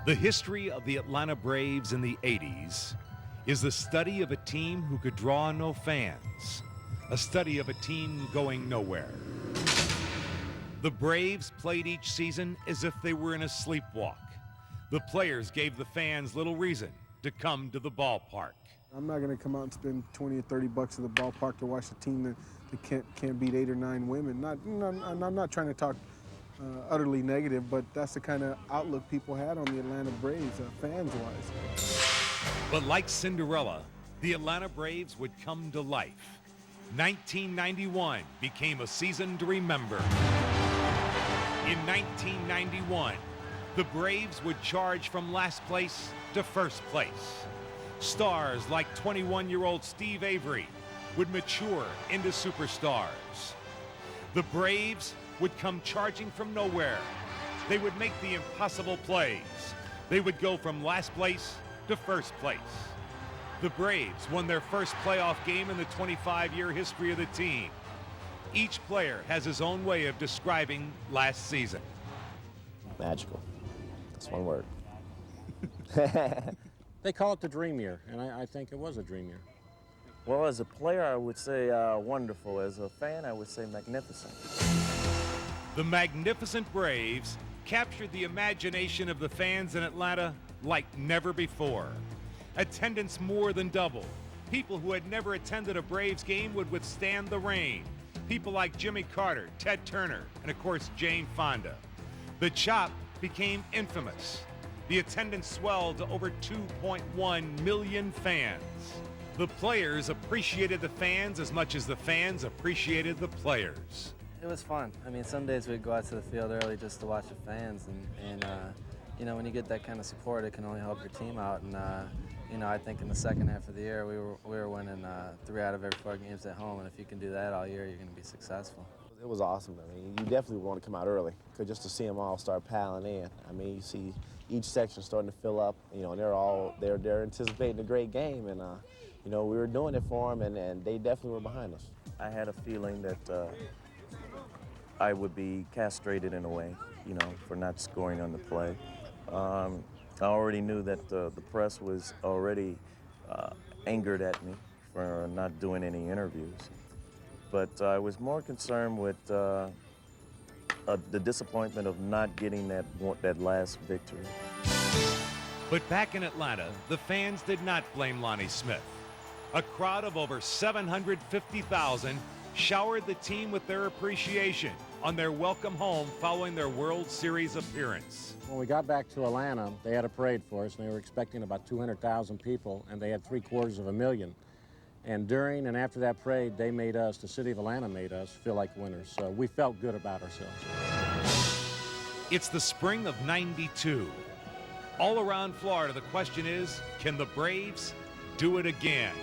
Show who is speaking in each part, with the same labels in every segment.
Speaker 1: The history of the Atlanta Braves in the 80s is the study of a team who could draw no fans, a study of a team going nowhere. The Braves played each season as if they were in a sleepwalk. The players gave the fans little reason to come to the ballpark.
Speaker 2: I'm not going to come out and spend 20 or 30 bucks at the ballpark to watch a team that can't beat 8 or 9 women. I'm not trying to talk utterly negative, but that's the kind of outlook people had on the Atlanta Braves, fans-wise.
Speaker 1: But like Cinderella, the Atlanta Braves would come to life. 1991 became a season to remember. In 1991, the Braves would charge from last place to first place. Stars like 21-year-old Steve Avery would mature into superstars. The Braves would come charging from nowhere. They would make the impossible plays. They would go from last place to first place. The Braves won their first playoff game in the 25-year history of the team. Each player has his own way of describing last season.
Speaker 3: Magical. That's one word.
Speaker 4: They call it the dream year, and I think it was a dream year.
Speaker 3: Well, as a player, I would say wonderful. As a fan, I would say magnificent.
Speaker 1: The magnificent Braves captured the imagination of the fans in Atlanta like never before. Attendance more than doubled. People who had never attended a Braves game would withstand the rain. People like Jimmy Carter, Ted Turner, and of course Jane Fonda. The Chop became infamous. The attendance swelled to over 2.1 million fans. The players appreciated the fans as much as the fans appreciated the players.
Speaker 5: It was fun. I mean, some days we'd go out to the field early just to watch the fans, and you know, when you get that kind of support, it can only help your team out. And you know, I think in the second half of the year, we were winning 3 out of every 4 games at home, and if you can do that all year, you're going to be successful.
Speaker 3: It was awesome. I mean, you definitely want to come out early, because just to see them all start piling in. I mean, you see each section starting to fill up. You know, and they're anticipating a great game, and you know, we were doing it for them, and they definitely were behind us.
Speaker 6: I had a feeling that I would be castrated in a way, you know, for not scoring on the play. I already knew that the press was already angered at me for not doing any interviews. But I was more concerned with the disappointment of not getting that last victory.
Speaker 1: But back in Atlanta, the fans did not blame Lonnie Smith. A crowd of over 750,000 showered the team with their appreciation on their welcome home following their World Series appearance.
Speaker 4: When we got back to Atlanta, they had a parade for us, and they were expecting about 200,000 people, and they had 750,000. And during and after that parade, they made us, the city of Atlanta made us, feel like winners. So we felt good about ourselves.
Speaker 1: It's the spring of '92. All around Florida, the question is, can the Braves do it again?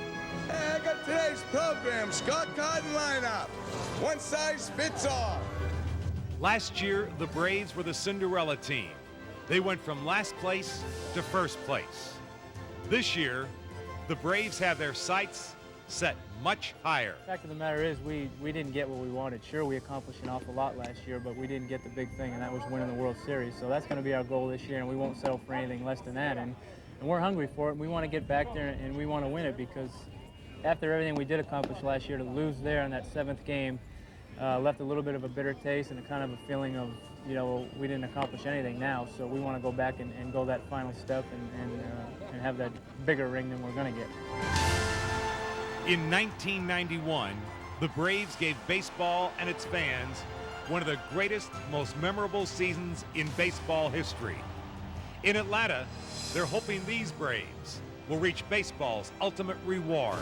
Speaker 7: Hey, I got today's program, Scott Cotton lineup. One size fits all.
Speaker 1: Last year, the Braves were the Cinderella team. They went from last place to first place. This year, the Braves have their sights set much higher.
Speaker 8: The fact of the matter is we didn't get what we wanted. Sure, we accomplished an awful lot last year, but we didn't get the big thing, and that was winning the World Series. So that's going to be our goal this year, and we won't settle for anything less than that. And we're hungry for it, and we want to get back there, and we want to win it, because after everything we did accomplish last year, to lose there in that 7th game left a little bit of a bitter taste and a kind of a feeling of, you know, we didn't accomplish anything now. So we want to go back and go that final step and have that bigger ring than we're going to get.
Speaker 1: In 1991, the Braves gave baseball and its fans one of the greatest, most memorable seasons in baseball history. In Atlanta, they're hoping these Braves will reach baseball's ultimate reward.